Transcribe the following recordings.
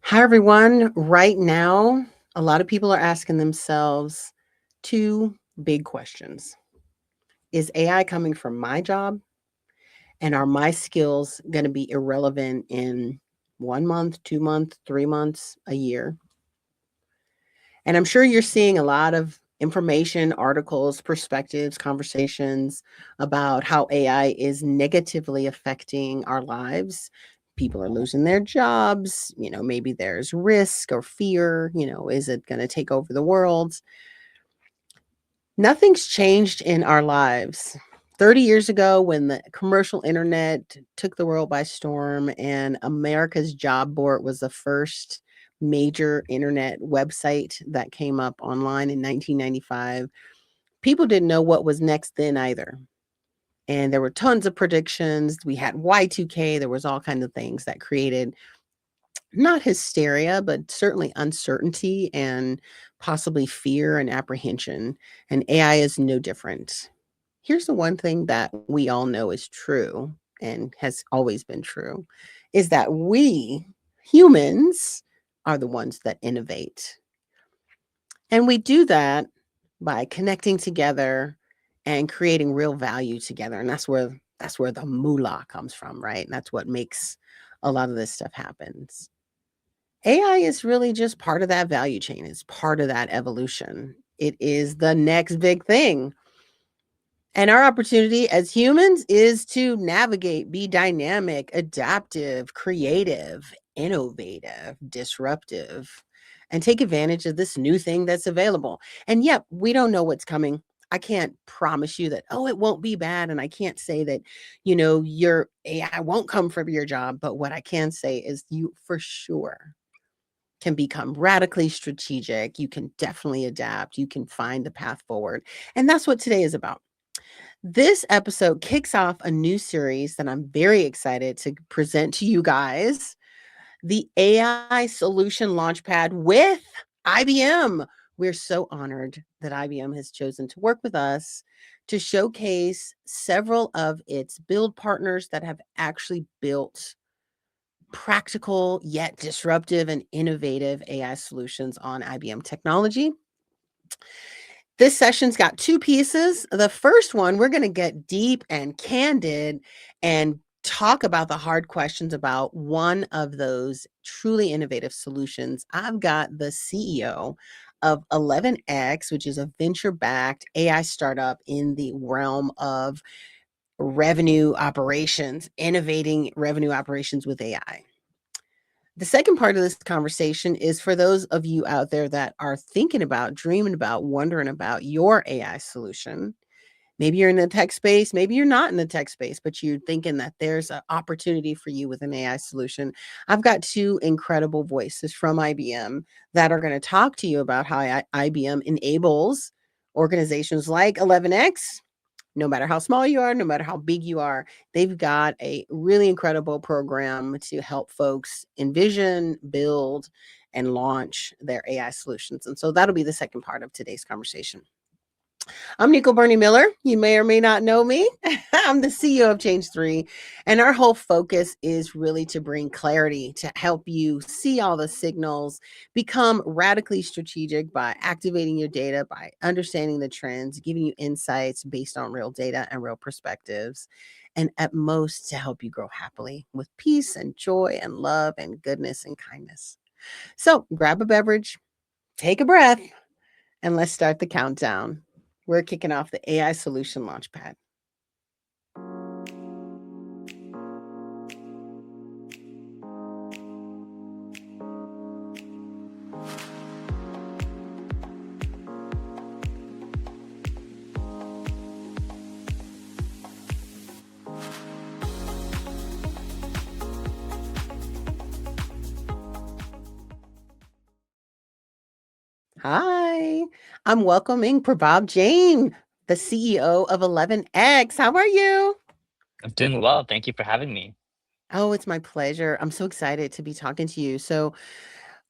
Hi, everyone. Right now, a lot of people are asking themselves two big questions. Is AI coming from my job? And are my skills going to be irrelevant in 1 month, 2 months, 3 months, a year? And I'm sure you're seeing a lot of information, articles, perspectives, conversations about how AI is negatively affecting our lives. People are losing their jobs. Maybe there's risk or fear. Is it going to take over the world? Nothing's changed in our lives. 30 years ago, when the commercial internet took the world by storm and America's Job Board was the first major internet website that came up online in 1995, people didn't know what was next then either. And there were tons of predictions. We had Y2K. There was all kinds of things that created not hysteria, but certainly uncertainty and possibly fear and apprehension. And AI is no different. Here's the one thing that we all know is true and has always been true is that we humans are the ones that innovate. And we do that by connecting together and creating real value together. And that's where the moolah comes from, right? And that's what makes a lot of this stuff happens. AI is really just part of that value chain. It's part of that evolution. It is the next big thing. And our opportunity as humans is to navigate, be dynamic, adaptive, creative, innovative, disruptive, and take advantage of this new thing that's available. And yep, we don't know what's coming. I can't promise you that, oh, it won't be bad. And I can't say that, your AI won't come from your job. But what I can say is you for sure can become radically strategic. You can definitely adapt. You can find the path forward. And that's what today is about. This episode kicks off a new series that I'm very excited to present to you guys, the AI Solution Launchpad with IBM. We're so honored that IBM has chosen to work with us to showcase several of its build partners that have actually built practical yet disruptive and innovative AI solutions on IBM technology. This session's got two pieces. The first one, we're going to get deep and candid and talk about the hard questions about one of those truly innovative solutions. I've got the CEO of 11X, which is a venture-backed AI startup in the realm of revenue operations, innovating revenue operations with AI. The second part of this conversation is for those of you out there that are thinking about, dreaming about, wondering about your AI solution. Maybe you're in the tech space, maybe you're not in the tech space, but you're thinking that there's an opportunity for you with an AI solution. I've got two incredible voices from IBM that are going to talk to you about how IBM enables organizations like 11X. No matter how small you are, no matter how big you are, they've got a really incredible program to help folks envision, build, and launch their AI solutions. And so that'll be the second part of today's conversation. I'm Nicole Bernie Miller. You may or may not know me. I'm the CEO of Change 3, and our whole focus is really to bring clarity, to help you see all the signals, become radically strategic by activating your data, by understanding the trends, giving you insights based on real data and real perspectives, and at most to help you grow happily with peace and joy and love and goodness and kindness. So grab a beverage, take a breath, and let's start the countdown. We're kicking off the AI Solution Launchpad. Hi, I'm welcoming Prabhat Jain, the CEO of 11X. How are you? I'm doing well. Thank you for having me. Oh, it's my pleasure. I'm so excited to be talking to you. So,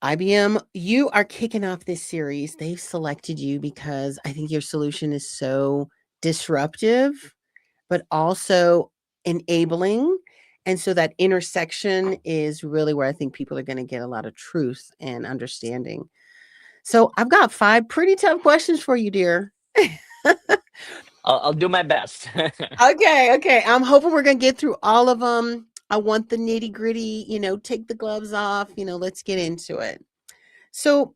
IBM, you are kicking off this series. They've selected you because I think your solution is so disruptive, but also enabling And so that intersection is really where I think people are going to get a lot of truth and understanding. So I've got 5 pretty tough questions for you, dear. I'll do my best. Okay, okay. I'm hoping we're gonna get through all of them. I want the nitty-gritty, take the gloves off, let's get into it. So,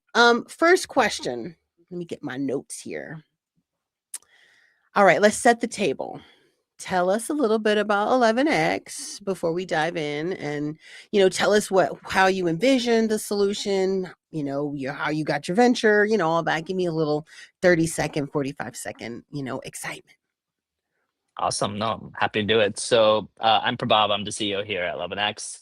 first question. Let me get my notes here. All right, let's set the table. Tell us a little bit about 11x before we dive in, and tell us how you envision the solution, how you got your venture, all that. Give me a little 30-second, 45-second, excitement. Awesome. No, I'm happy to do it. So I'm Prabhav. I'm the CEO here at 11x.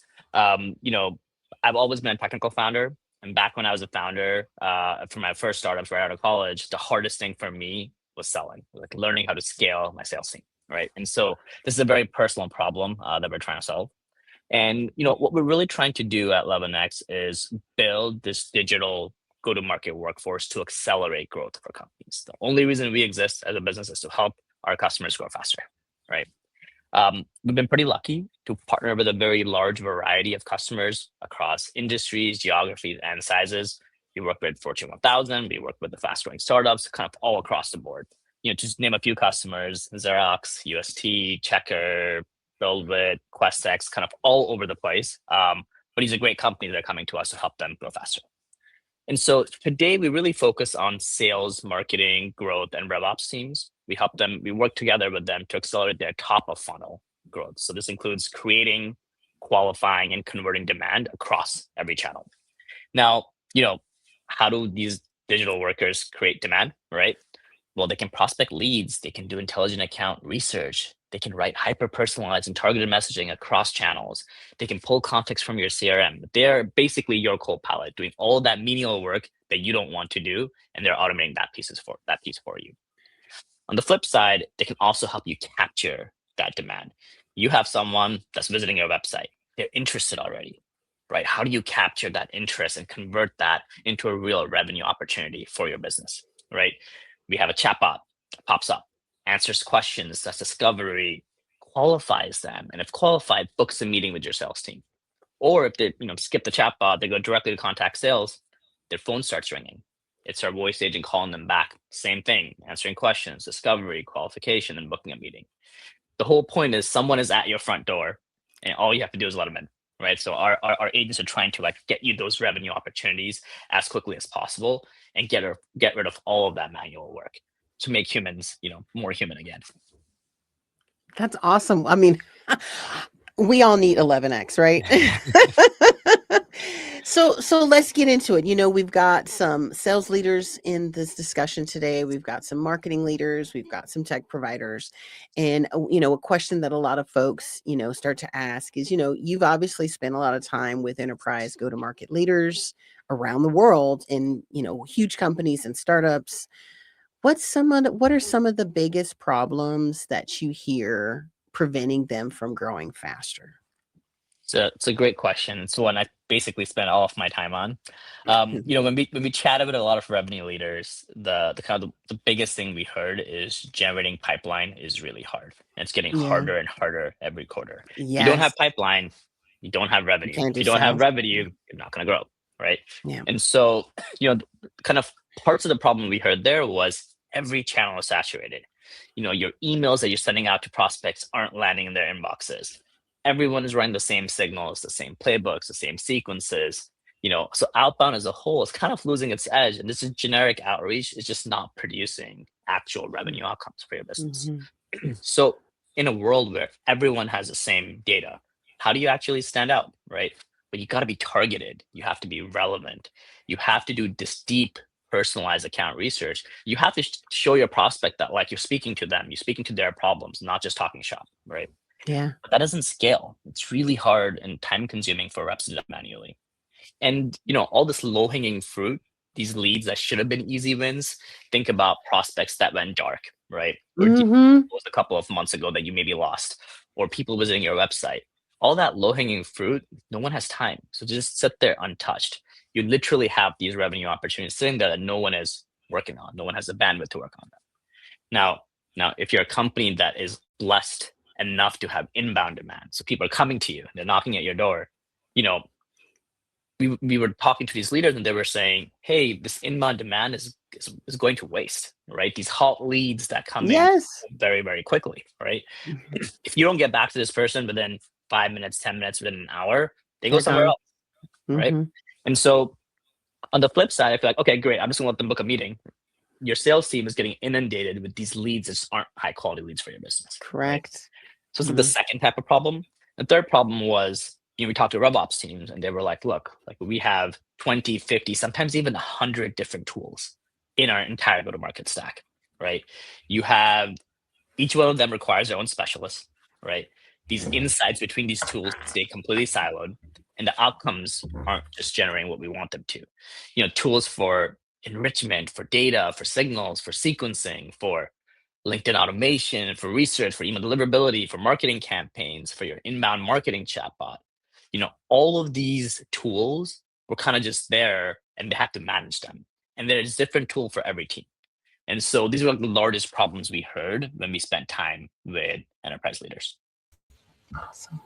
You know, I've always been a technical founder. And back when I was a founder for my first startups right out of college, the hardest thing for me was selling, like learning how to scale my sales team. Right. And so this is a very personal problem that we're trying to solve. And what we're really trying to do at 11x is build this digital go-to-market workforce to accelerate growth for companies. The only reason we exist as a business is to help our customers grow faster, right? We've been pretty lucky to partner with a very large variety of customers across industries, geographies, and sizes. We work with Fortune 1000. We work with the fast-growing startups, kind of all across the board. Just name a few customers: Xerox, UST, Checker, BuildWith, QuestX, kind of all over the place. But these are great companies that are coming to us to help them grow faster. And so today we really focus on sales, marketing, growth, and RevOps teams. We work together with them to accelerate their top of funnel growth. So this includes creating, qualifying, and converting demand across every channel. Now, how do these digital workers create demand, right? Well, they can prospect leads, they can do intelligent account research, they can write hyper-personalized and targeted messaging across channels, they can pull context from your CRM. They're basically your co-pilot doing all of that menial work that you don't want to do, and they're automating that piece for you. On the flip side, they can also help you capture that demand. You have someone that's visiting your website, they're interested already, right? How do you capture that interest and convert that into a real revenue opportunity for your business, right? We have a chatbot that pops up, answers questions, does discovery, qualifies them, and if qualified, books a meeting with your sales team. Or if they, skip the chatbot, they go directly to contact sales, their phone starts ringing. It's our voice agent calling them back. Same thing, answering questions, discovery, qualification, and booking a meeting. The whole point is someone is at your front door, and all you have to do is let them in, right? So our agents are trying to get you those revenue opportunities as quickly as possible and get rid of all of that manual work to make humans, more human again. That's awesome. I mean, we all need 11x, right? So let's get into it. We've got some sales leaders in this discussion today. We've got some marketing leaders. We've got some tech providers. And, a question that a lot of folks, start to ask is, you've obviously spent a lot of time with enterprise go-to-market leaders around the world in, huge companies and startups. What are some of the biggest problems that you hear preventing them from growing faster? So it's a great question. It's one I basically spent all of my time on. When we chatted with a lot of revenue leaders, the kind of the biggest thing we heard is generating pipeline is really hard. And it's getting Yeah. harder and harder every quarter. If you don't Yes. have pipeline, you don't have You revenue. can't If do you don't have sales. revenue, you're not going to grow, right? Yeah. And so, kind of parts of the problem we heard there was every channel is saturated. Your emails that you're sending out to prospects aren't landing in their inboxes. Everyone is running the same signals, the same playbooks, the same sequences. So outbound as a whole is kind of losing its edge, and this is generic outreach is just not producing actual revenue outcomes for your business. Mhm. So in a world where everyone has the same data, how do you actually stand out, right? But you got to be targeted. You have to be relevant. You have to do this deep personalized account research. You have to show your prospect that like you're speaking to them, you're speaking to their problems, not just talking shop, right? Yeah. But that doesn't scale. It's really hard and time consuming for reps to do that manually. And all this low hanging fruit, these leads that should have been easy wins. Think about prospects that went dark, right? Or deals Mhm. closed a couple of months ago that you maybe lost, or people visiting your website. All that low hanging fruit, no one has time. So just sit there untouched. You literally have these revenue opportunities sitting there that no one is working on. No one has the bandwidth to work on them. Now, if you're a company that is blessed enough to have inbound demand. So people are coming to you, they're knocking at your door. You know, we were talking to these leaders and they were saying, hey, this inbound demand is going to waste, right? These hot leads that come in Yes. very, very quickly, right? Mhm. If you don't get back to this person within 5 minutes, 10 minutes, within an hour, they go They're somewhere gone. else, right? Mhm. And so on the flip side, I feel like, okay, great, I'm just gonna let them book a meeting. Your sales team is getting inundated with these leads that just aren't high quality leads for your business, right? Correct. So it's like the Mhm. second type of problem. The third problem was, we talked to RevOps teams and they were like, look, like we have 20, 50, sometimes even 100 different tools in our entire go-to-market stack, right? You have each one of them requires their own specialist, right? These insights between these tools stay completely siloed, and the outcomes aren't just generating what we want them to. Tools for enrichment, for data, for signals, for sequencing, for LinkedIn automation, for research, for email deliverability, for marketing campaigns, for your inbound marketing chatbot. All of these tools were kind of just there and they have to manage them. And there's a different tool for every team. And so these were like the largest problems we heard when we spent time with enterprise leaders. Awesome.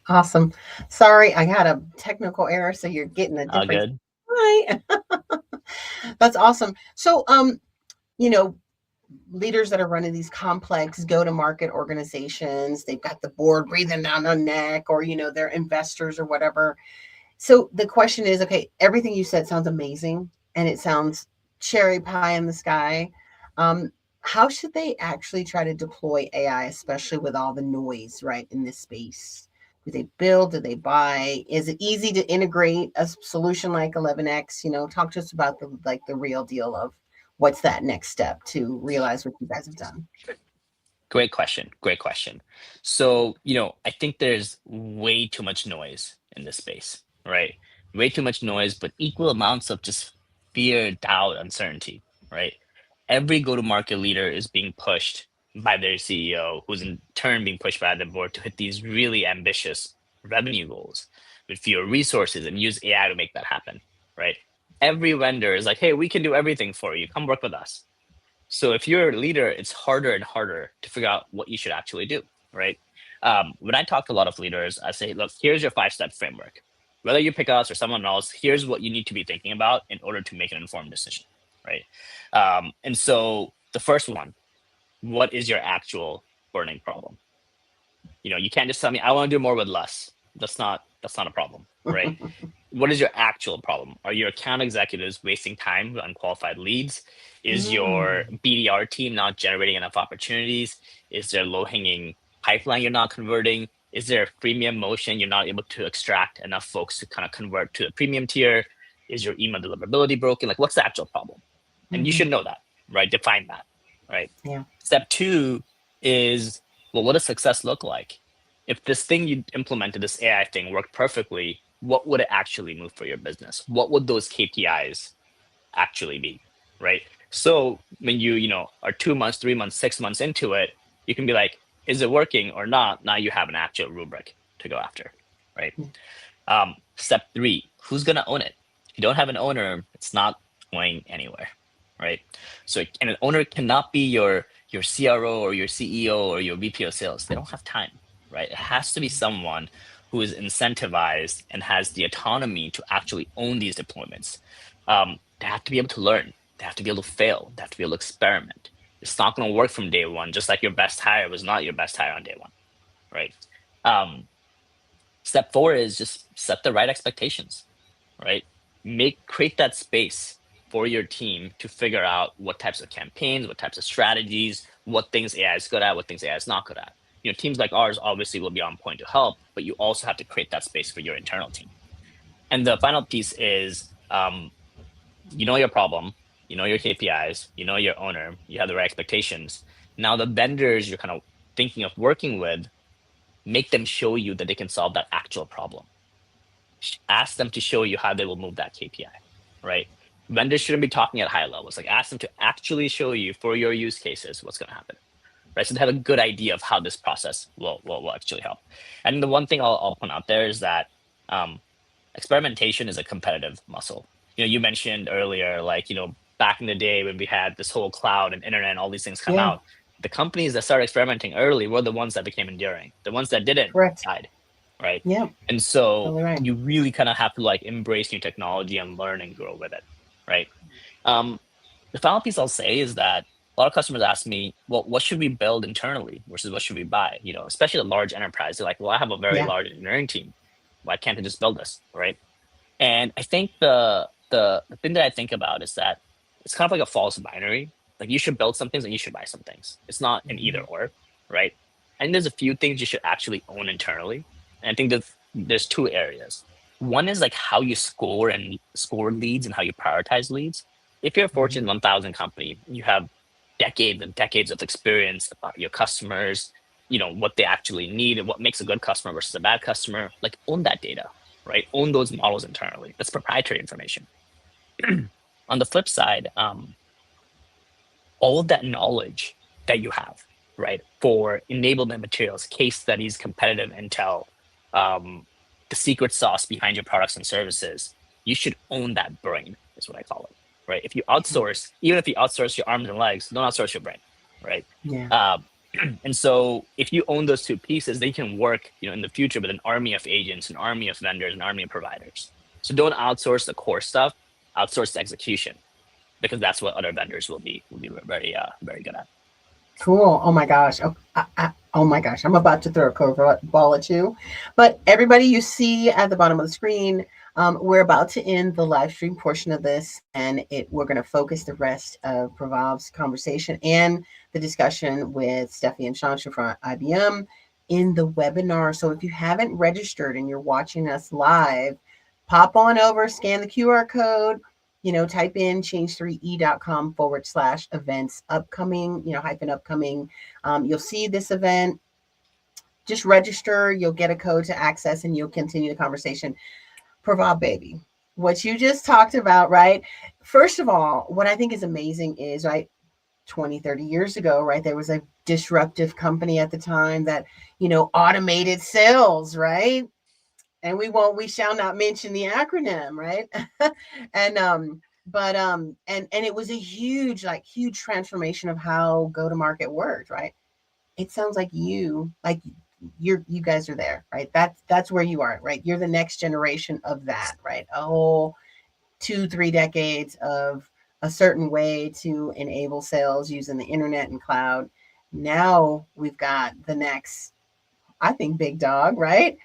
Awesome. Sorry, I had a technical error, so you're getting a All different good. right. That's awesome. So, you know, leaders that are running these complex go-to-market organizations, they've got the board breathing down their neck, or they're investors or whatever. So the question is, okay, everything you said sounds amazing and it sounds cherry pie in the sky. Um, how should they actually try to deploy AI, especially with all the noise, right, in this space? Do they build? Do they buy? Is it easy to integrate a solution like 11x? Talk to us about the real deal of what's that next step to realize what you guys have done. Great question. Great question. So, I think there's way too much noise in this space, right? Way too much noise, but equal amounts of just fear, doubt, uncertainty, right? Every go to market leader is being pushed by their CEO, who's in turn being pushed by the board to hit these really ambitious revenue goals with fewer resources and use AI to make that happen, right? Every vendor is like, hey, we can do everything for you. Come work with us. So if you're a leader, it's harder and harder to figure out what you should actually do, right? When I talk to a lot of leaders, I say, look, here's your 5-step framework. Whether you pick us or someone else, here's what you need to be thinking about in order to make an informed decision, right? And so the first one, what is your actual burning problem? You can't just tell me I want to do more with less. That's not a problem, right? What is your actual problem? Are your account executives wasting time with unqualified leads? Is your Mm, BDR team not generating enough opportunities? Is there low hanging pipeline you're not converting? Is there a freemium motion you're not able to extract enough folks to kind of convert to the premium tier? Is your email deliverability broken? Like, what's the actual problem? And you mhm. should know that, right? Define that, right? Yeah. Step two is, well, what does success look like? If this thing you implemented, this AI thing, worked perfectly, what would it actually move for your business? What would those KPIs actually be, right? So when you are 2 months, 3 months, 6 months into it, you can be like, is it working or not? Now you have an actual rubric to go after, right? Step three, who's gonna own it? If you don't have an owner, it's not going anywhere, right? So, and an owner cannot be your CRO or your CEO or your VP of sales. They don't have time, right? It has to be someone who is incentivized and has the autonomy to actually own these deployments. They have to be able to learn. They have to be able to fail. They have to be able to experiment. It's not going to work from day one, just like your best hire was not your best hire on day one, right? Um, Step four is just set the right expectations, right? Create that space for your team to figure out what types of campaigns, what types of strategies, what things AI is good at, what things AI is not good at. Teams like ours obviously will be on point to help, but you also have to create that space for your internal team. And the final piece is, you know your problem, you know your KPIs, you know your owner, you have the right expectations. Now the vendors you're kind of thinking of working with, make them show you that they can solve that actual problem. Ask them to show you how they will move that KPI, right? Vendors shouldn't be talking at high levels. Like, ask them to actually show you for your use cases what's going to happen, right? So they have a good idea of how this process will actually help. And the one thing I'll point out there is that um, experimentation is a competitive muscle. You mentioned earlier, like, back in the day when we had this whole cloud and internet and all these things come Yeah. out, The companies that started experimenting early were the ones that became enduring. The ones that didn't Correct. died, right? Yep. And so Totally right. you really kind of have to like embrace new technology and learn and grow with it, right? Um, the final piece I'll say is that a lot of customers ask me, well, what should we build internally versus what should we buy? You know, especially a large enterprise. They're like, well, I have a very Yeah. large engineering team. Why can't I just build this, right? And I think the thing that I think about is that it's kind of like a false binary. Like you should build some things and you should buy some things. It's not an either Mhm. or, right? I think there's a few things you should actually own internally. And I think that there's two areas. One is like how you score and score leads and how you prioritize leads. If you're a Fortune Mhm. 1000 company, you have decades and decades of experience about your customers, you know, what they actually need and what makes a good customer versus a bad customer. Like own that data, right? Own those models internally. That's proprietary information. On the flip side, all of that knowledge that you have, right, for enablement materials, case studies, competitive intel, um, the secret sauce behind your products and services, you should own that brain, is what I call it, right? If you Yeah. outsource, even if you outsource your arms and legs, don't outsource your brain, right? Yeah. Um, and so if you own those two pieces, they can work, you know, in the future with an army of agents, an army of vendors, an army of providers. So don't outsource the core stuff, outsource the execution because that's what other vendors will be very very good at. Cool. Oh my gosh. Oh my gosh. I'm about to throw a curveball at you. But everybody you see at the bottom of the screen, we're about to end the live stream portion of this, and we're going to focus the rest of Pravab's conversation and the discussion with Steffi and Shansha from IBM in the webinar. So if you haven't registered and you're watching us live, pop on over, scan the QR code, type in change3e.com/events upcoming, hyphen upcoming. You'll see this event. Just register. You'll get a code to access and you'll continue the conversation. Praval, baby, what you just talked about, right? First of all, what I think is amazing is, right, 20, 30 years ago, right, there was a disruptive company at the time that, automated sales, right? And we shall not mention the acronym, right? and but and it was a huge transformation of how go to market worked, right? It sounds like you guys are there, right? That's where you are, right? You're the next generation of that, right? A whole 2-3 decades of a certain way to enable sales using the internet and cloud. Now we've got the next, I think, big dog, right?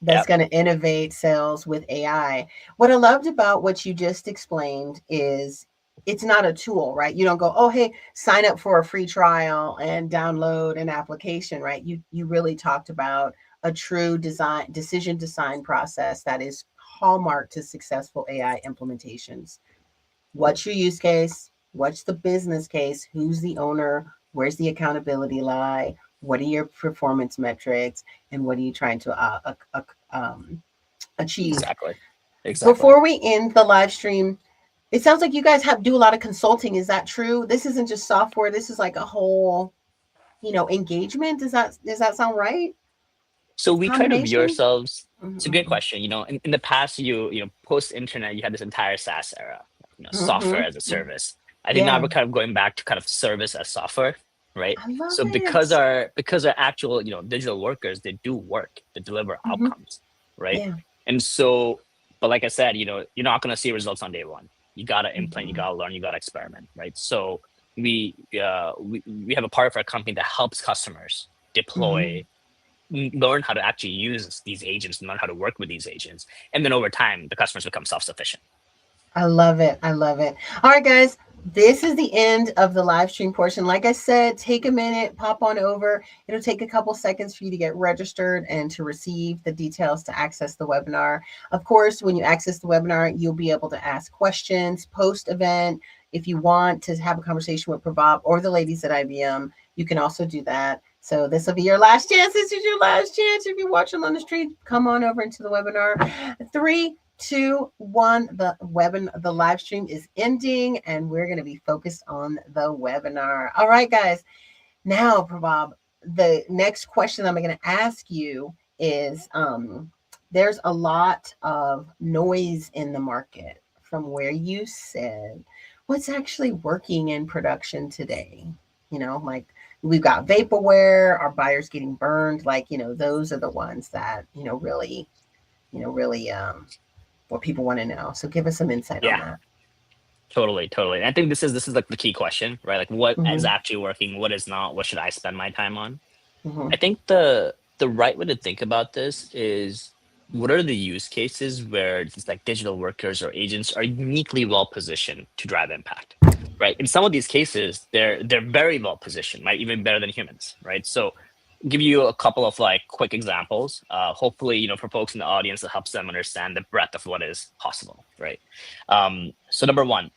That's Yep. going to innovate sales with AI. What I loved about what you just explained is it's not a tool, right? You don't go, oh, hey, sign up for a free trial and download an application, right? You really talked about a true decision design process that is hallmark to successful AI implementations. What's your use case? What's the business case? Who's the owner? Where's the accountability lie? What are your performance metrics? And what are you trying to achieve? Exactly. Exactly. Before we end the live stream, it sounds like you guys do a lot of consulting. Is that true? This isn't just software. This is like a whole, engagement. Does that sound right? So we try to view Combination. ourselves. It's a good Mm-hmm. question. You know, in the past, post internet, you had this entire SaaS era. You know, software as a Mm-hmm. service. I think now Yeah, we're kind of going back to kind of service as software, right? I love So because it. our actual digital workers, they do work, they deliver Mm-hmm. outcomes, right? Yeah. And so, but like I said, you're not going to see results on day one. You got to implement, you Mm-hmm. got to learn, you got to experiment, right? So we have a part of our company that helps customers Mm-hmm. deploy, learn how to actually use these agents and learn how to work with these agents, and then over time the customers become self-sufficient. I love it. I love it. All right, guys. This is the end of the live stream portion. Like I said, take a minute, pop on over. It'll take a couple seconds for you to get registered and to receive the details to access the webinar. Of course, when you access the webinar, you'll be able to ask questions post event. If you want to have a conversation with Prabhat or the ladies at IBM, you can also do that. So this will be your last chance. This is your last chance. If you're watching on the street, come on over into the webinar. 3, 2, 1. The live stream is ending, and we're going to be focused on the webinar. All right, guys. Now, Prabab, the next question I'm going to ask you is: there's a lot of noise in the market from where you said what's actually working in production today. Like we've got vaporware, our buyers getting burned. Like, those are the ones that, really what people want to know. So give us some insight on Yeah, that. totally. And I think this is like the key question, right? Like what is Mm-hmm. actually working, what is not, what should I spend my time on? Mm-hmm. I think the right way to think about this is what are the use cases where these like digital workers or agents are uniquely well positioned to drive impact, right? In some of these cases, they're very well positioned, right? Even better than humans, right? So give you a couple of like quick examples. Hopefully, for folks in the audience, it helps them understand the breadth of what is possible, right? So number one,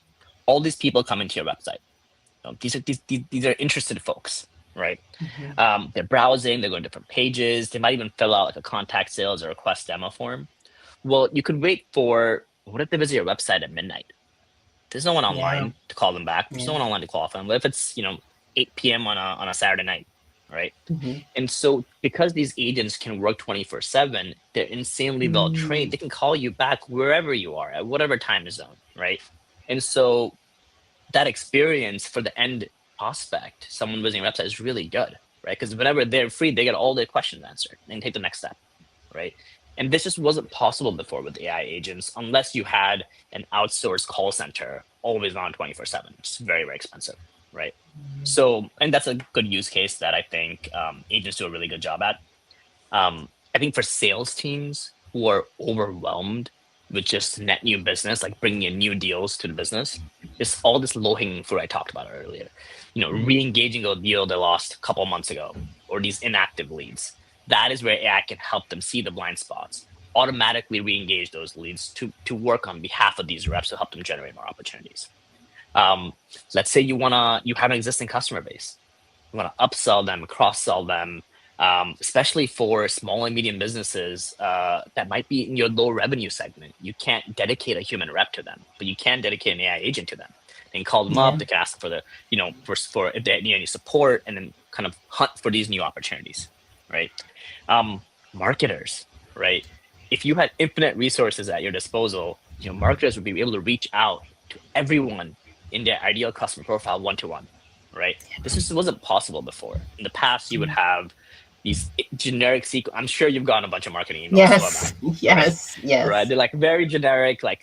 all these people come into your website. These are interested folks, right? Mm-hmm. They're browsing, they're going to different pages. They might even fill out like a contact sales or request demo form. Well, you could wait for what if they visit your website at midnight? There's no one Yeah. online to call them back. There's Yeah. no one online to call them. What if it's 8 p.m. on a Saturday night, right? Mm-hmm. And so because these agents can work 24/7, they're insanely well trained. Mm. They can call you back wherever you are at whatever time zone, right? And so that experience for the end prospect, someone visiting a website, is really good, right? Because whenever they're free, they get all their questions answered and take the next step, right? And this just wasn't possible before with AI agents unless you had an outsourced call center always on 24/7. It's very, very expensive, right? So, and that's a good use case that I think agents do a really good job at. I think for sales teams who are overwhelmed with just net new business, like bringing in new deals to the business, it's all this low hanging fruit I talked about earlier. Re-engaging a deal they lost a couple months ago, or these inactive leads. That is where AI can help them see the blind spots, automatically re-engage those leads to work on behalf of these reps to help them generate more opportunities. Um, let's say you have an existing customer base, you want to upsell them, cross sell them, especially for small and medium businesses that might be in your low revenue segment. You can't dedicate a human rep to them, but you can dedicate an AI agent to them. They can call them up. Yeah. They can ask for for if they need any support, and then kind of hunt for these new opportunities, right? Marketers, right? If you had infinite resources at your disposal, marketers would be able to reach out to everyone in their ideal customer profile one to one, right? This just wasn't possible before. In the past, you would have these generic sequence. I'm sure you've gotten a bunch of marketing emails, so have I, Yes. right? Yes. Right? Yes. They're like very generic, like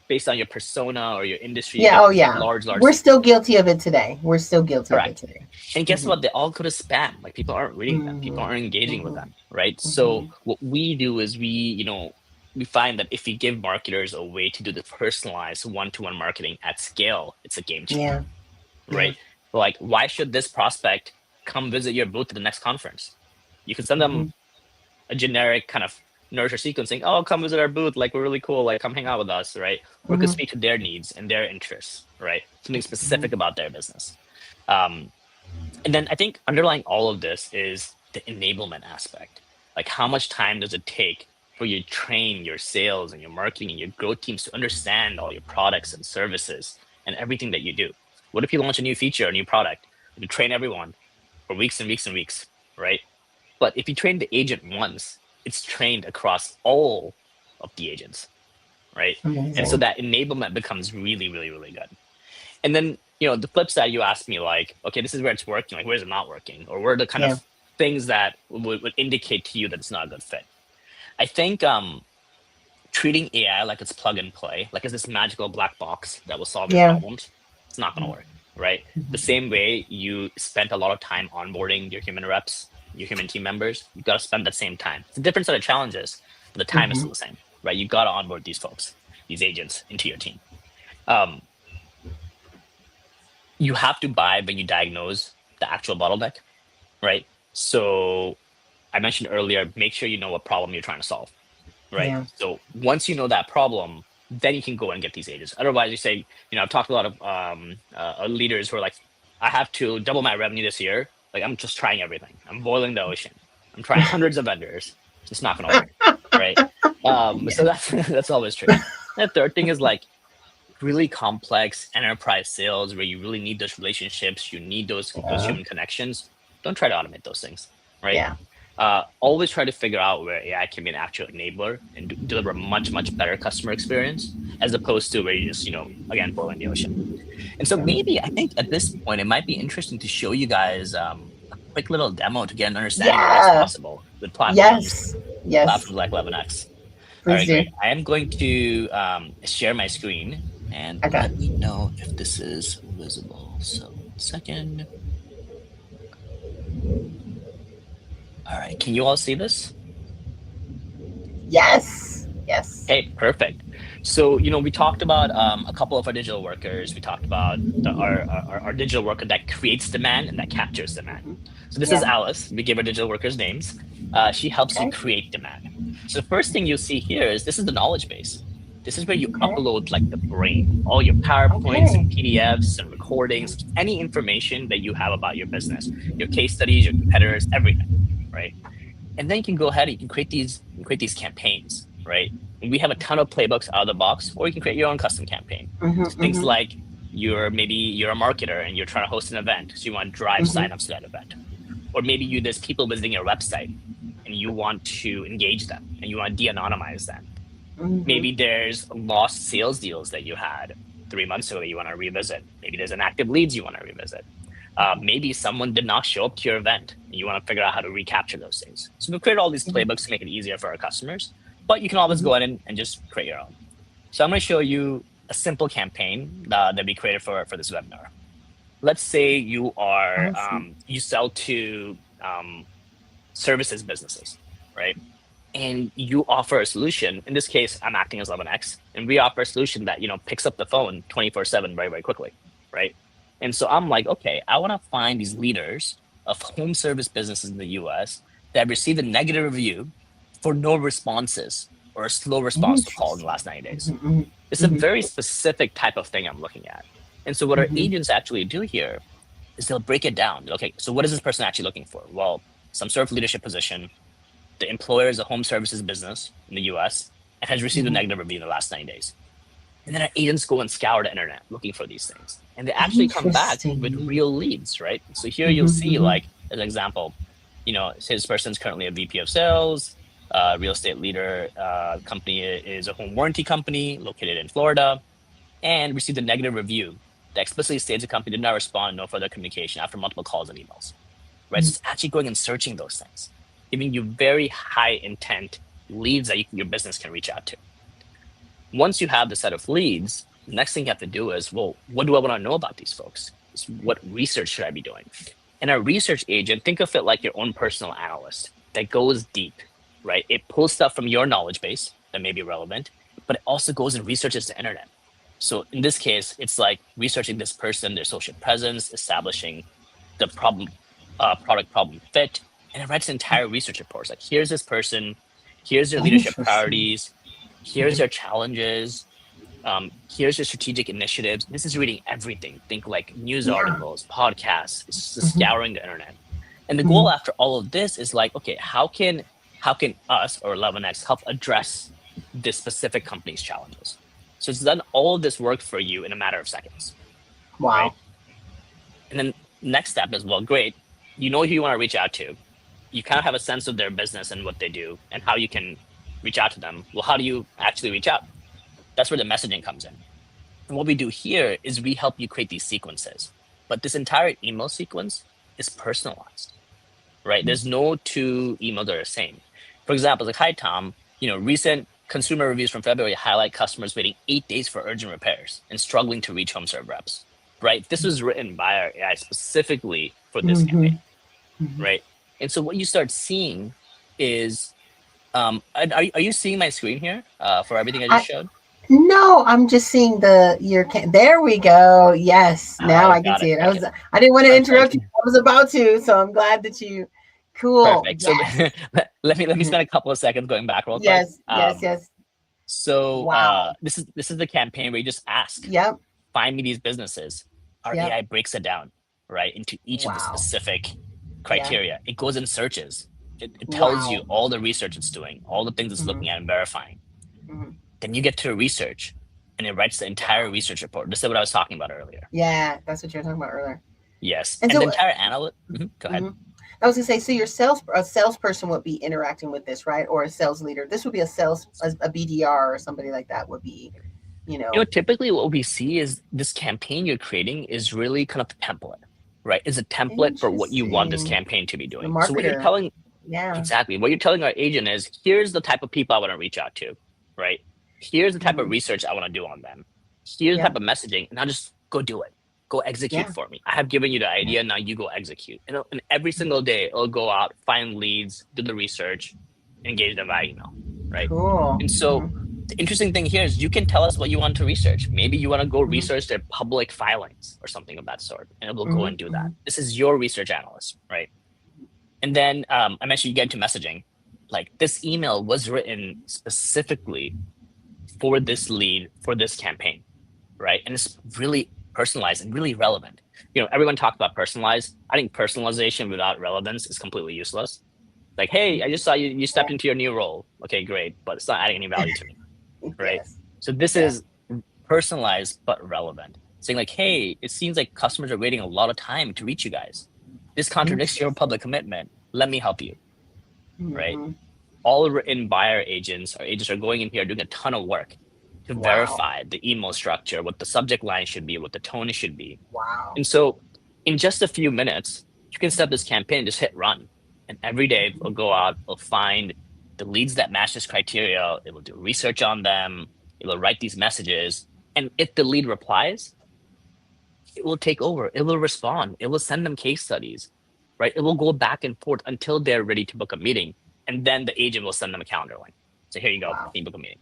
based on your persona or your industry, you Yeah. get Oh, these yeah. large We're still sequences. guilty of it today. We're still guilty of it Correct. today. And guess Mm-hmm. what? They all go to spam. Like people aren't reading them. People Mm-hmm. aren't engaging with Mm-hmm. them, right? Mm-hmm. So what we do is we find that if we give marketers a way to do the personalized one-to-one marketing at scale, it's a game changer, Yeah. Yeah. right? Like, why should this prospect come visit your booth at the next conference? You can send Mm-hmm. them a generic kind of nurture sequencing. Oh, come visit our booth. Like, we're really cool. Like, come hang out with us, right? Or could Mm-hmm. speak to their needs and their interests, right? Something Mm-hmm. specific about their business. Um, and then I think underlying all of this is the enablement aspect. Like, how much time does it take for you to train your sales and your marketing and your growth teams to understand all your products and services and everything that you do? What if you launch a new feature, a new product? You train everyone for weeks and weeks and weeks, right? But if you train the agent once, it's trained across all of the agents, right? And so Amazing. that enablement becomes really, really, really good. And then, the flip side, you asked me like, okay, this is where it's working. Like, where's it not working? Or where are the kind Yeah. of things that would indicate to you that it's not a good fit? I think treating AI like it's plug and play, like it's this magical black box that will solve your Yeah. problems, it's not going to work, right? The Mm-hmm. same way you spent a lot of time onboarding your human reps, your human team members, you got to spend that same time. It's a different set of challenges, but the time is Mm-hmm. still the same, right? You got to onboard these folks, these agents into your team. Um, you have to buy when you diagnose the actual bottleneck, right? So I mentioned earlier, make sure you know what problem you're trying to solve, right? Yeah. So once you know that problem, then you can go and get these agents. Otherwise, you say, I've talked to a lot of leaders who are like, I have to double my revenue this year. Like, I'm just trying everything. I'm boiling the ocean. I'm trying hundreds of vendors. It's just not going to work, right? So Yes. that's that's always tricky. And the third thing is like really complex enterprise sales where you really need those relationships, you need those Yeah. human connections. Don't try to automate those things, right? Yeah. Always try to figure out where AI can be an actual enabler and deliver a much better customer experience as opposed to where you just again boiling the ocean. And so maybe I think at this point it might be interesting to show you guys a quick little demo to get an understanding of what's Yeah. possible with platforms, Yes. Yes. like 11x. All Please right, do. great. I am going to share my screen and Okay. let me know if this is visible. So 1 second. All right, can you all see this? Yes. Yes. Hey, perfect. So, we talked about a couple of our digital workers. We talked about our digital worker that creates demand and that captures demand. Mhm. So this is Yeah. Alice. We give our digital workers names. She helps you Okay. create demand. So the first thing you'll see here is this is the knowledge base. This is where you Okay. upload like the brain, all your PowerPoints and Okay. PDFs and recordings, any information that you have about your business, your case studies, your competitors, everything, right? And then you can go ahead and you can create these campaigns, right? And we have a ton of playbooks out of the box, or you can create your own custom campaign. Mhm. So things Mhm. like you're a marketer and you're trying to host an event, so you want to drive Mhm. signups to that event. Or maybe there's people visiting your website and you want to engage them and you want to de-anonymize them. Mhm. Maybe there's lost sales deals that you had 3 months ago that you want to revisit. Maybe there's inactive leads you want to revisit. Maybe someone did not show up to your event and you want to figure out how to recapture those things. So we've created all these Mhm. playbooks to make it easier for our customers, but you can always Mhm. go in and just create your own. So I'm going to show you a simple campaign that we created for this webinar. Let's say Awesome. you sell to services businesses, right? And you offer a solution. In this case, I'm acting as 11x, and we offer a solution that picks up the phone 24/7 very very quickly, right? And so I'm like, okay, I want to find these leaders of home service businesses in the U.S. that have received a negative review for no responses or a slow response to call in the Interesting. last 90 days. Mhm. Mhm. It's a Mhm. very specific type of thing I'm looking at. And so what our Mhm. agents actually do here is they'll break it down. Okay, so what is this person actually looking for? Well, some sort of leadership position. The employer is a home services business in the US and has received a Mhm. negative review in the last 90 days. And then our agents go and scour the internet looking for these things. And they actually come back with Interesting. real leads, right? So here you'll Mhm. see, Mhm. like, as an example, say this person's currently a VP of sales, real estate leader, company is a home warranty company located in Florida, and received a negative review that explicitly states the company did not respond, no further communication after multiple calls and emails, right? So Mhm. it's actually going and searching those things, giving you very high intent leads that your business can reach out to. Once you have the set of leads, the next thing you have to do is, well, what do I want to know about these folks? What research should I be doing? And a research agent, think of it like your own personal analyst that goes deep, right? It pulls stuff from your knowledge base that may be relevant, but it also goes and researches the internet. So in this case, it's like researching this person, their social presence, establishing the product problem fit, and it writes an entire research report. It's like, here's this person, here's their leadership Interesting. priorities, here's Mhm. their challenges, here's their strategic initiatives. This is reading everything. Think like news Yeah. articles, podcasts. It's just Mhm. scouring the internet. And the goal Mhm. after all of this is like, okay, how can us or 11x help address this specific company's challenges? So it's done all of this work for you in a matter of seconds, right? Wow. And then next step is, well, great. You know who you want to reach out to. You kind of have a sense of their business and what they do and how you can reach out to them. Well, how do you actually reach out? That's where the messaging comes in. And what we do here is we help you create these sequences. But this entire email sequence is personalized, right? There's no two emails that are the same. For example, like, hi, Tom, recent consumer reviews from February highlight customers waiting 8 days for urgent repairs and struggling to reach home serve reps, right? This was written by our AI specifically for this campaign, Mhm. Mhm. right? And so what you start seeing is, are you seeing my screen here for everything I just I showed? No, I'm just seeing there we go. Yes, now Oh, I can got it. see it. Okay, I didn't want to interrupt perfect. you. I was about to, so I'm glad that you cool. Perfect. So Yes. let me Mhm. spend a couple of seconds going back real quick. Yes, yes, yes. So Wow. this is the campaign where you just ask, Yep. find me these businesses. Our Yep. AI breaks it down, right, into each of the Wow. specific Yeah. criteria. It goes and searches. It tells you Wow. all the research it's doing, all the things it's Hmm. looking at and verifying. Hmm. Then you get to research, and it writes the entire Wow. research report. This is what I was talking about earlier. Yeah, that's what you were talking about earlier. Yes, And and the so, entire analyst. Go ahead. mhm. I was gonna say, so a salesperson would be interacting with this, right? Or a sales leader. This would be a BDR or somebody like that would be, you know. Typically what we see is this campaign you're creating is really kind of the template. right, is a template for what you want this Interesting. campaign to be The doing. So what you're marketer. telling, Yeah. exactly, what you're telling our agent is, here's the type of people I want to reach out to, right? Here's the type of Mhm. research I want to do on them. Here's the Yep. type of messaging, and now just go do it. Go execute Yeah. for me. I have given you the idea, now you go execute. And every single day, it'll go out, find leads, do the research, engage them via email, right? Cool. And so the interesting thing here is you can tell us what you want to research. Maybe you want to go Mhm. research their public filings or something of that sort, and it will go and Mhm. do that. Mhm. This is your research analyst, right? And then I mentioned you get into messaging. Like, this email was written specifically for this lead, for this campaign, right? And it's really personalized and really relevant. Everyone talked about personalized. I think personalization without relevance is completely useless. Like, hey, I just saw you stepped into your new role. Okay, great, but it's not adding any value to me, right? Yes. So this Yeah. is personalized but relevant. Saying like, hey, it seems like customers are waiting a lot of time to reach you guys. This contradicts your Interesting. public commitment. Let me help you, right? Mhm. All written by our agents are going in here doing a ton of work to Wow. verify the email structure, what the subject line should be, what the tone should be. Wow. And so in just a few minutes, you can set up this campaign, just hit run. And every day we'll go out, we'll find the leads that match this criteria. It will do research on them. It will write these messages. And if the lead replies, it will take over. It will respond. It will send them case studies, right? It will go back and forth until they're ready to book a meeting. And then the agent will send them a calendar link. So here you go, Wow. you book a meeting,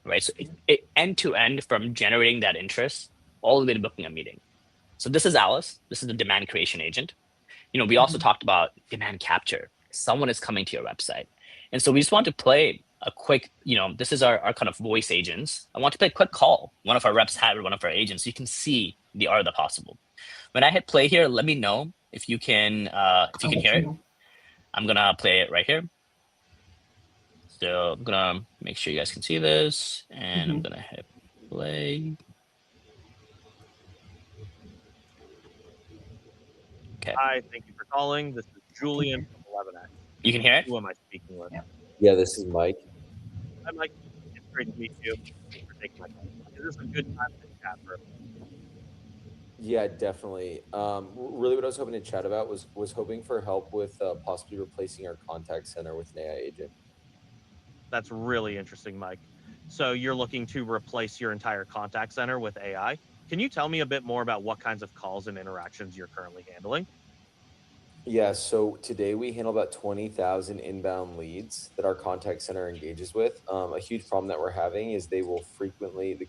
right? So it end to end, from generating that interest all the way to booking a meeting. So this is Alice. This is the demand creation agent. We also Mhm. talked about demand capture. Someone is coming to your website. And so we just want to play a quick, this is our kind of voice agents. I want to play a quick call. One of our reps had with one of our agents. You can see the art of the possible. When I hit play here, let me know if you can I'll let hear you it. know. I'm gonna play it right here. So I'm gonna make sure you guys can see this, and I'm Mhm. gonna hit play. Okay, Hi, thank you for calling. This is Take Julian care. from 11X. you can hear it. Who am I speaking with? Yeah. Yeah, this is Mike. Hi, Mike. It's great to meet you. Thanks for taking my call. Is this a good time to chat for? Yeah, definitely. Really, what I was hoping to chat about was hoping for help with possibly replacing our contact center with an AI agent. That's really interesting, Mike. So you're looking to replace your entire contact center with AI. Can you tell me a bit more about what kinds of calls and interactions you're currently handling? Yeah, so today we handle about 20,000 inbound leads that our contact center engages with. A huge problem that we're having is the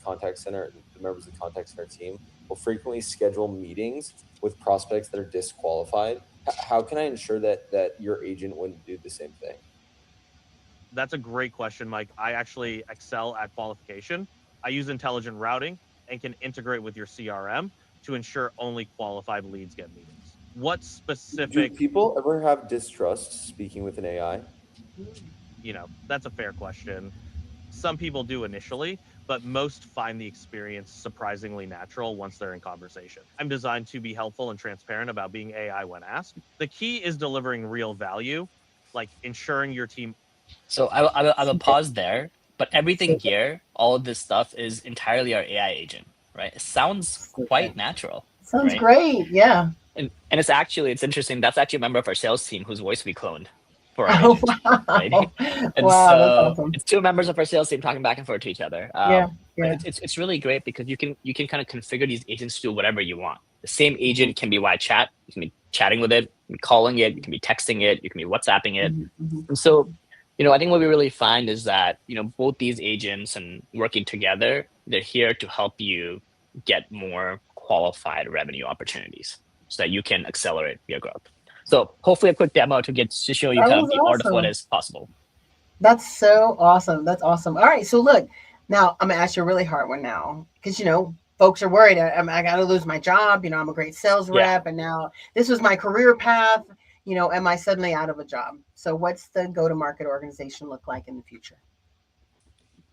contact center, the members of the contact center team will frequently schedule meetings with prospects that are disqualified. How can I ensure that your agent wouldn't do the same thing? That's a great question, Mike. I actually excel at qualification. I use intelligent routing and can integrate with your CRM to ensure only qualified leads get meetings. What Do specific people ever have distrust speaking with an AI? That's a fair question. Some people do initially, but most find the experience surprisingly natural once they're in conversation. I'm designed to be helpful and transparent about being AI when asked. The key is delivering real value, like ensuring your team. So I will Super. pause there. But everything Super. here, all of this stuff, is entirely our AI agent, right? It sounds Super. quite natural, Sounds right? great. Yeah. And it's interesting. That's actually a member of our sales team whose voice we cloned for our Oh agent, right? wow. And Wow, that's so awesome. it's two members of our sales team talking back and forth to each other. Yeah. But Yeah. it's really great because you can kind of configure these agents to do whatever you want. The same Mhm. agent can be via chat. You can be chatting with it, you can be calling it, you can be texting it, you can be WhatsApping it. Mhm. Mhm. And so, I think what we really find is that, both these agents and working together, they're here to help you get more qualified revenue opportunities so that you can accelerate your growth. So hopefully a quick demo to show you That kind of was the art of what awesome. is possible. That's so awesome. That's awesome. All right. So look, now I'm gonna ask you a really hard one now, because folks are worried. I got to lose my job. I'm a great sales Yeah, rep, and now this was my career path. Am I suddenly out of a job? So what's the go-to-market organization look like in the future?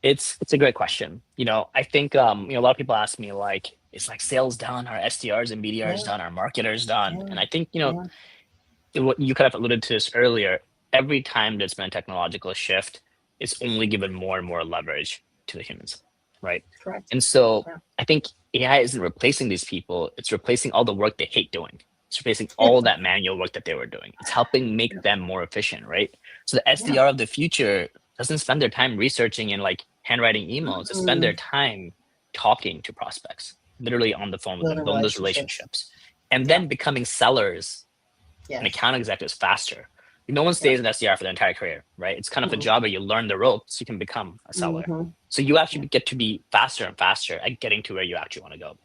it's a great question. I think a lot of people ask me, like, it's like sales done, our SDRs and BDRs Yeah. done, our marketers done. Yeah. And I think, Yeah. what you kind of alluded to this earlier, every time there's been a technological shift, it's only given more and more leverage to the humans, right? Correct. And so Yeah. I think AI isn't replacing these people, it's replacing all the work they hate doing. It's replacing all that manual work that they were doing. It's helping make them more efficient, right? So the SDR of the future doesn't spend their time researching and like handwriting emails. They spend their time talking to prospects, literally on the phone with them, Building building those relationships. relationships, and then becoming sellers and Yes. account executives faster. No one stays in SDR for their entire career, right? It's kind of a job where you learn the ropes, you can become a seller. So you actually get to be faster and faster at getting to where you actually want to go.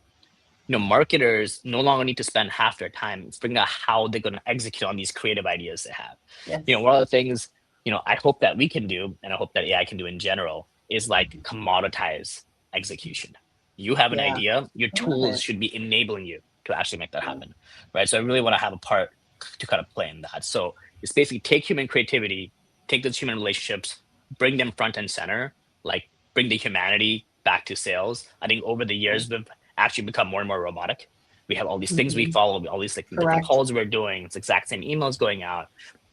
Marketers no longer need to spend half their time figuring out how they're going to execute on these creative ideas they have. Yes. One of the things, I hope that we can do, and I hope that AI can do in general, is like commoditize execution. You have an idea, your tools should be enabling you to actually make that happen, right? So I really want to have a part to kind of play in that. So it's basically take human creativity, take those human relationships, bring them front and center, like bring the humanity back to sales. I think over the years, we've actually become more and more robotic. We have all these things we follow, all these like different calls we're doing. It's exact same emails going out.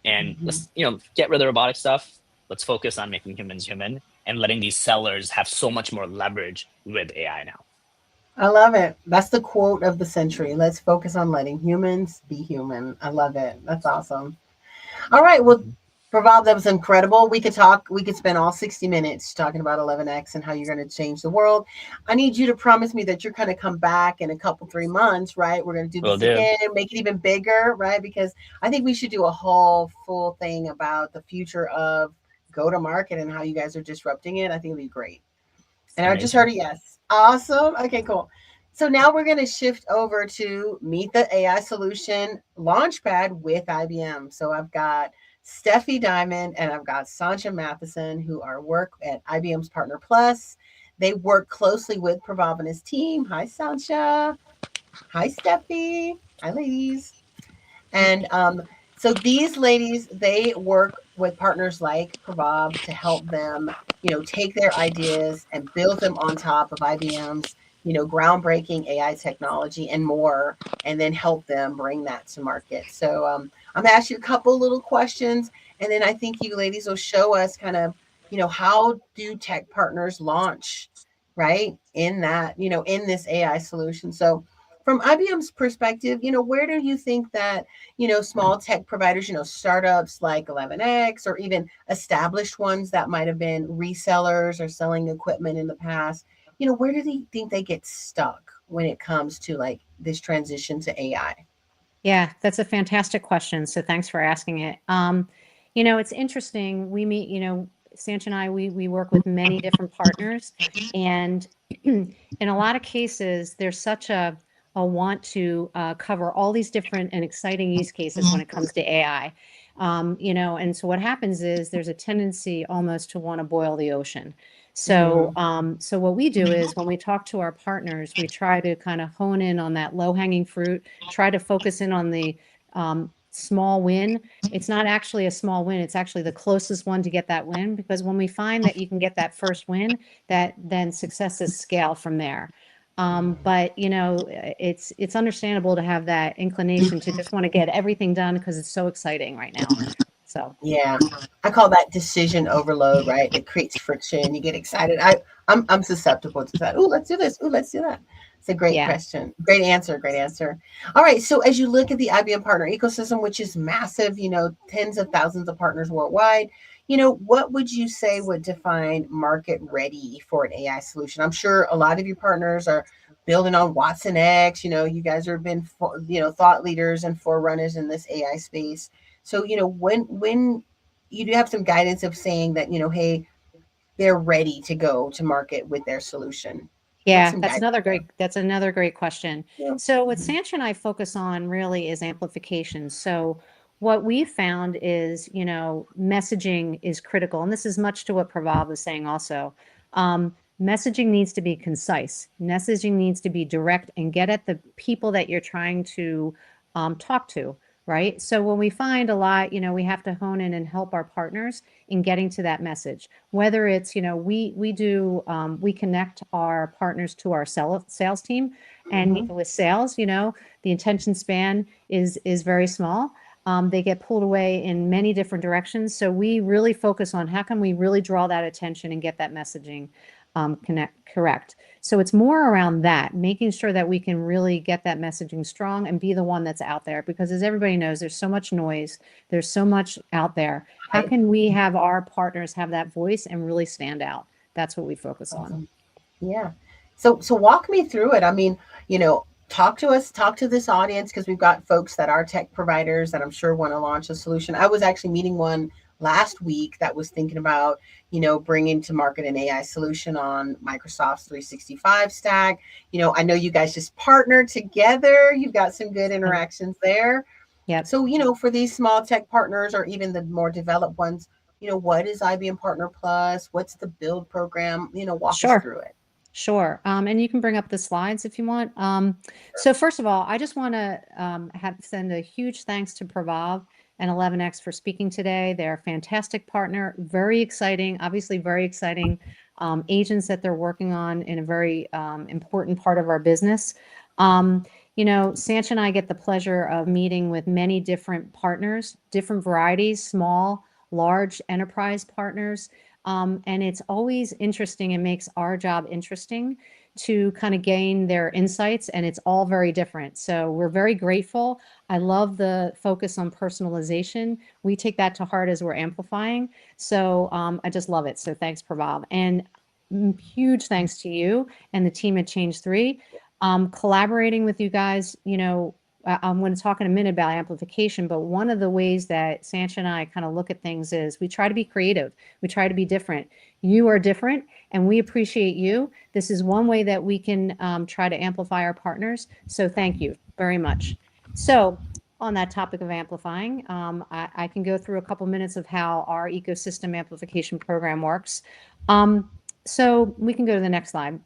And let's, get rid of the robotic stuff. Let's focus on making humans human and letting these sellers have so much more leverage with AI now. I love it. That's the quote of the century. Let's focus on letting humans be human. I love it. That's awesome. All right. Well, Prabal, that was incredible. We could spend all 60 minutes talking about 11X and how you're going to change the world. I need you to promise me that you're going to come back in a couple, 3 months, right? We're going to do this again, make it even bigger, right? Because I think we should do a whole full thing about the future of go-to-market and how you guys are disrupting it. I think it'd be great. And I just heard a yes. Awesome. Okay, cool. So now we're going to shift over to Meet the AI Solution Launchpad with IBM. So I've got Steffi Diamond and I've got Sancha Matheson, who are work at IBM's Partner Plus. They work closely with Prabhav and his team. Hi, Sancha. Hi, Steffi. Hi, ladies. And so these ladies, they work with partners like Prabhav to help them, take their ideas and build them on top of IBM's, groundbreaking AI technology and more, and then help them bring that to market. So I'm gonna ask you a couple little questions, and then I think you ladies will show us kind of, how do tech partners launch, right? In that, in this AI solution. So from IBM's perspective, where do you think that, small tech providers, startups like 11X or even established ones that might have been resellers or selling equipment in the past, where do they think they get stuck when it comes to like this transition to AI? Yeah, that's a fantastic question. So thanks for asking it. It's interesting. We meet, Sanch and I, we work with many different partners, and in a lot of cases, there's such a want to cover all these different and exciting use cases when it comes to AI. And so what happens is there's a tendency almost to want to boil the ocean. So, so what we do is when we talk to our partners, we try to kind of hone in on that low-hanging fruit, try to focus in on the small win. It's not actually a small win. It's actually the closest one to get that win, because when we find that you can get that first win, that then success is scale from there. But it's understandable to have that inclination to just want to get everything done because it's so exciting right now. So yeah, I call that decision overload, right? It creates friction. You get excited. I'm susceptible to that. Oh, let's do this. Oh, let's do that. It's a great question. Great answer. Great answer. All right. So as you look at the IBM partner ecosystem, which is massive, tens of thousands of partners worldwide, what would you say would define market ready for an AI solution? I'm sure a lot of your partners are building on Watson X. You guys have been, thought leaders and forerunners in this AI space. So, when you do have some guidance of saying that, hey, they're ready to go to market with their solution. Yeah, that's another great question. Yeah. So what Sanch and I focus on really is amplification. So what we found is, messaging is critical. And this is much to what Prabhav was saying also. Messaging needs to be concise. Messaging needs to be direct and get at the people that you're trying to talk to. Right. So when we find a lot, we have to hone in and help our partners in getting to that message, whether it's, we connect our partners to our sales team, and with sales, the attention span is very small. They get pulled away in many different directions. So we really focus on how can we really draw that attention and get that messaging. correct. So it's more around that, making sure that we can really get that messaging strong and be the one that's out there, because as everybody knows, there's so much noise, there's so much out there. How can we have our partners have that voice and really stand out? That's what we focus on. Yeah. So walk me through it. I mean, talk to us, talk to this audience, because we've got folks that are tech providers that I'm sure want to launch a solution. I was actually meeting one last week that was thinking about, bringing to market an AI solution on Microsoft's 365 stack. I know you guys just partnered together. You've got some good interactions there. Yeah. So, for these small tech partners or even the more developed ones, what is IBM Partner Plus? What's the build program? Walk us through it. Sure. And you can bring up the slides if you want. So first of all, I just want to send a huge thanks to Prabhav and 11X for speaking today. They're a fantastic partner, very exciting, obviously very exciting agents that they're working on in a very important part of our business. Sanch and I get the pleasure of meeting with many different partners, different varieties, small, large enterprise partners. And it's always interesting and makes our job interesting to kind of gain their insights, and it's all very different. So we're very grateful. I love the focus on personalization. We take that to heart as we're amplifying. So I just love it. So thanks, Prabhav. And huge thanks to you and the team at Change 3. Collaborating with you guys, I'm going to talk in a minute about amplification, but one of the ways that Sanch and I kind of look at things is we try to be creative. We try to be different. You are different, and we appreciate you. This is one way that we can try to amplify our partners. So thank you very much. So on that topic of amplifying, I can go through a couple minutes of how our ecosystem amplification program works. So we can go to the next slide.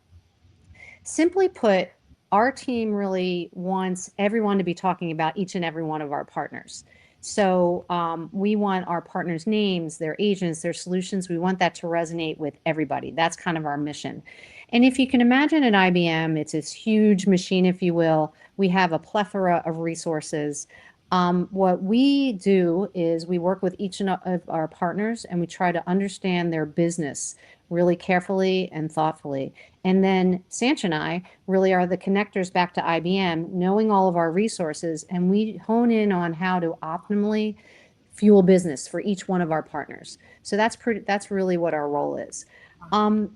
Simply put, our team really wants everyone to be talking about each and every one of our partners. So we want our partners' names, their agents, their solutions. We want that to resonate with everybody. That's kind of our mission. And if you can imagine at IBM, it's this huge machine, if you will. We have a plethora of resources. What we do is we work with each of our partners, and we try to understand their business really carefully and thoughtfully. And then Sanch and I really are the connectors back to IBM, knowing all of our resources, and we hone in on how to optimally fuel business for each one of our partners. So that's really what our role is.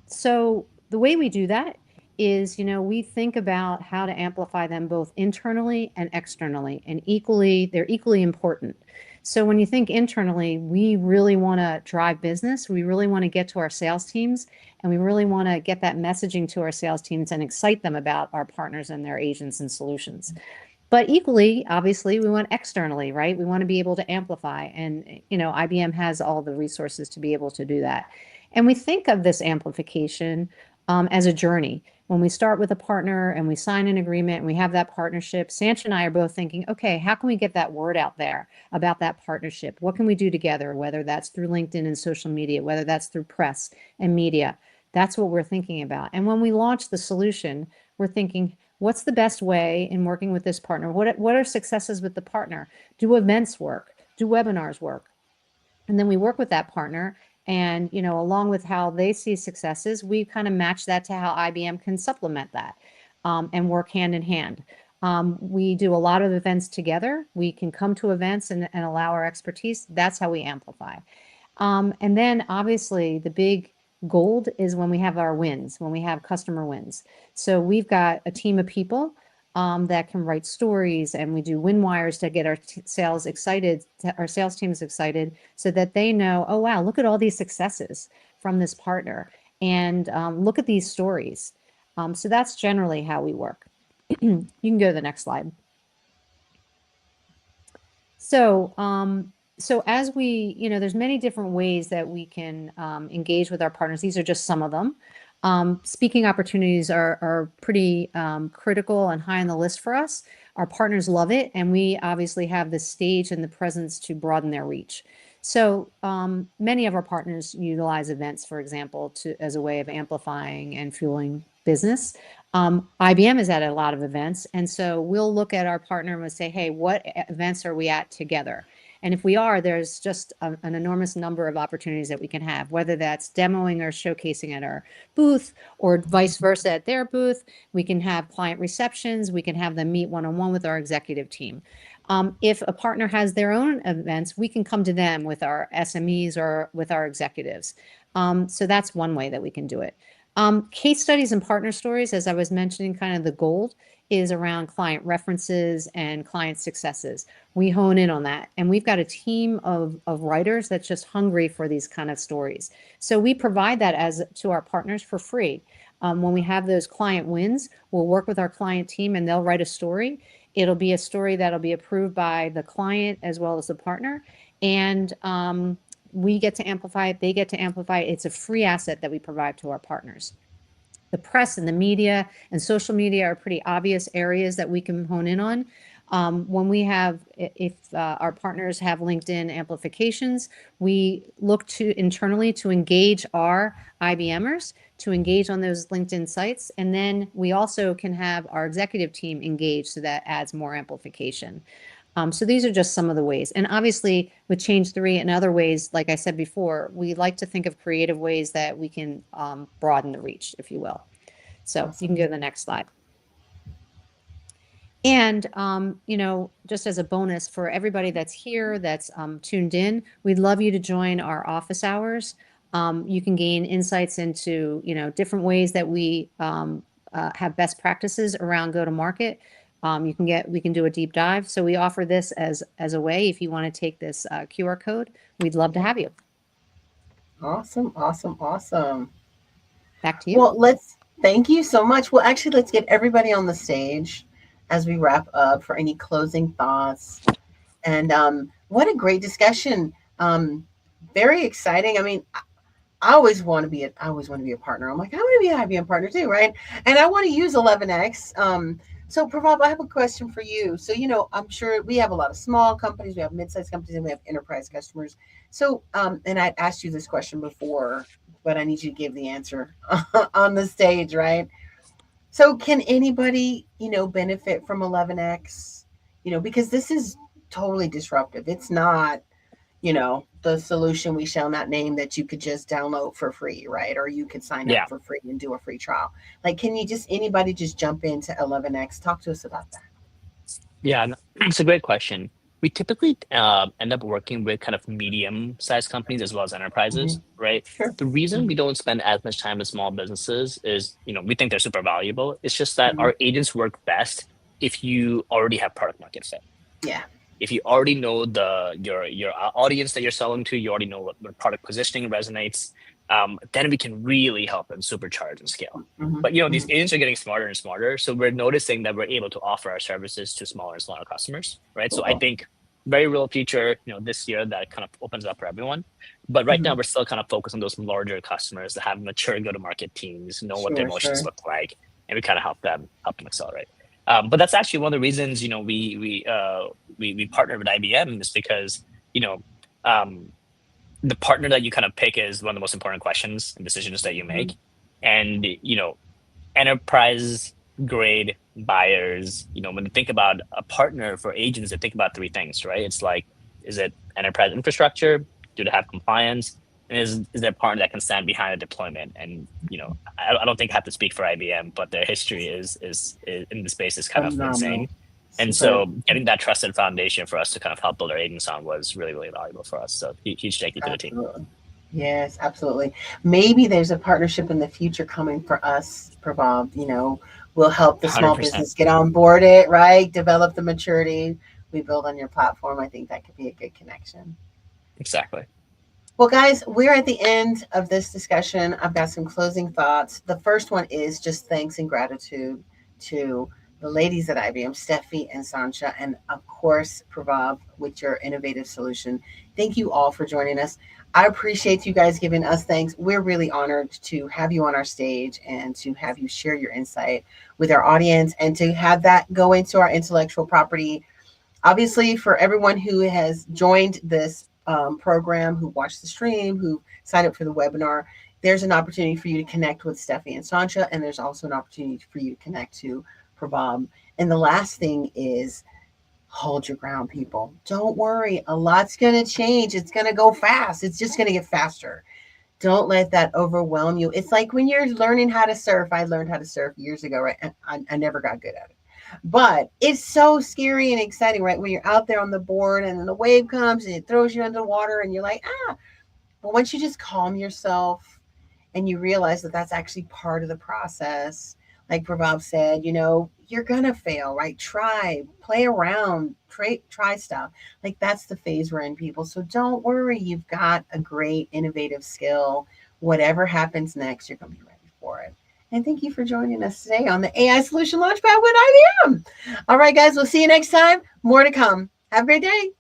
So the way we do that is, we think about how to amplify them both internally and externally, and they're equally important. So when you think internally, we really want to drive business. We really want to get to our sales teams, and we really want to get that messaging to our sales teams and excite them about our partners and their agents and solutions. But equally, obviously, we want externally, right? We want to be able to amplify, and IBM has all the resources to be able to do that. And we think of this amplification as a journey. When we start with a partner and we sign an agreement and we have that partnership, Sanch and I are both thinking, okay, how can we get that word out there about that partnership? What can we do together, whether that's through LinkedIn and social media, whether that's through press and media? That's what we're thinking about. And when we launch the solution, we're thinking, what's the best way in working with this partner? What are successes with the partner? Do events work? Do webinars work? And then we work with that partner, and along with how they see successes, we kind of match that to how IBM can supplement that and work hand in hand. We do a lot of events together. We can come to events and allow our expertise. That's how we amplify. And then obviously the big gold is when we have our wins, when we have customer wins. So we've got a team of people that can write stories, and we do win wires to get our sales excited, our sales teams excited, so that they know, oh wow, look at all these successes from this partner, and look at these stories. So that's generally how we work. You can go to the next slide. So as we, there's many different ways that we can engage with our partners. These are just some of them. Speaking opportunities are pretty critical and high on the list for us. Our partners love it, and we obviously have the stage and the presence to broaden their reach. So many of our partners utilize events, for example, as a way of amplifying and fueling business. IBM is at a lot of events, and so we'll look at our partner and we'll say, hey, what events are we at together? And if we are, there's just an enormous number of opportunities that we can have, whether that's demoing or showcasing at our booth or vice versa at their booth. We can have client receptions. We can have them meet one-on-one with our executive team. If a partner has their own events, we can come to them with our SMEs or with our executives. So that's one way that we can do it. Case studies and partner stories, as I was mentioning, kind of the gold is around client references and client successes. We hone in on that. And we've got a team of writers that's just hungry for these kind of stories. So we provide that to our partners for free. When we have those client wins, we'll work with our client team and they'll write a story. It'll be a story that'll be approved by the client as well as the partner. And we get to amplify it. They get to amplify it. It's a free asset that we provide to our partners. The press and the media and social media are pretty obvious areas that we can hone in on. When we have, if our partners have LinkedIn amplifications, we look to internally to engage our IBMers to engage on those LinkedIn sites. And then we also can have our executive team engage, so that adds more amplification. So these are just some of the ways. And obviously with Change 3 and other ways, like I said before, we like to think of creative ways that we can broaden the reach, if you will. So you can go to the next slide. And, you know, just as a bonus for everybody that's here, that's tuned in, we'd love you to join our office hours. You can gain insights into, you know, different ways that we have best practices around go-to-market. We can do a deep dive. So we offer this as a way, if you want to take this QR code, we'd love to have you. Awesome, awesome, awesome. Back to you. Well, thank you so much. Well, actually, let's get everybody on the stage as we wrap up for any closing thoughts. And what a great discussion. Very exciting. I mean, I always want to be a partner. I'm like, I want to be an IBM partner too, right? And I want to use 11X. So Prabhat, I have a question for you. So, you know, I'm sure we have a lot of small companies, we have mid-sized companies, and we have enterprise customers. So, and I'd asked you this question before, but I need you to give the answer on the stage, right? So can anybody, you know, benefit from 11X? You know, because this is totally disruptive. It's not, you know, the solution we shall not name that you could just download for free, right? Or you could sign up for free and do a free trial. Like, can anybody just jump into 11X? Talk to us about that. Yeah, it's a great question. We typically end up working with kind of medium-sized companies as well as enterprises, right? Sure. The reason we don't spend as much time with small businesses is, you know, we think they're super valuable. It's just that our agents work best if you already have product market fit. Yeah. If you already know your audience that you're selling to, you already know what product positioning resonates, then we can really help them supercharge and scale. But you know, these agents are getting smarter and smarter, so we're noticing that we're able to offer our services to smaller and smaller customers, right? So I think very real future, you know, this year that kind of opens up for everyone. But right now we're still kind of focused on those larger customers that have mature go-to-market teams, know what their motions look like, and we kind of help them accelerate. But that's actually one of the reasons, you know, we partner with IBM is because, you know, the partner that you kind of pick is one of the most important questions and decisions that you make. And, you know, enterprise grade buyers, you know, when they think about a partner for agents, they think about three things, right? It's like, is it enterprise infrastructure? Do they have compliance? And is there a partner that can stand behind a deployment? And, you know, I don't think I have to speak for IBM, but their history is in the space is kind of insane. And so getting that trusted foundation for us to kind of help build our agents on was really, really valuable for us. So huge thank you to the team. Yes, absolutely. Maybe there's a partnership in the future coming for us, Prabhat. You know, we'll help the small 100%. business get on board it, right? Develop the maturity we build on your platform. I think that could be a good connection. Exactly. Well, guys, we're at the end of this discussion. I've got some closing thoughts. The first one is just thanks and gratitude to the ladies at IBM, Steffi and Sancha, and of course, Prabhat, with your innovative solution. Thank you all for joining us. I appreciate you guys giving us thanks. We're really honored to have you on our stage and to have you share your insight with our audience and to have that go into our intellectual property. Obviously, for everyone who has joined this program, who watched the stream, who signed up for the webinar, there's an opportunity for you to connect with Steffi and Sancha, and there's also an opportunity for you to connect to Prabhat. And the last thing is hold your ground, people. Don't worry. A lot's going to change. It's going to go fast. It's just going to get faster. Don't let that overwhelm you. It's like when you're learning how to surf. I learned how to surf years ago, right? And I never got good at it. But it's so scary and exciting, right? When you're out there on the board and then the wave comes and it throws you under the water and you're like, ah. But once you just calm yourself and you realize that that's actually part of the process, like Prabhat said, you're gonna fail, right? Try, play around, try stuff. Like that's the phase we're in, people. So don't worry, you've got a great innovative skill. Whatever happens next, you're gonna be ready for it. And thank you for joining us today on the AI Solution Launchpad with IBM. All right, guys, we'll see you next time. More to come. Have a great day.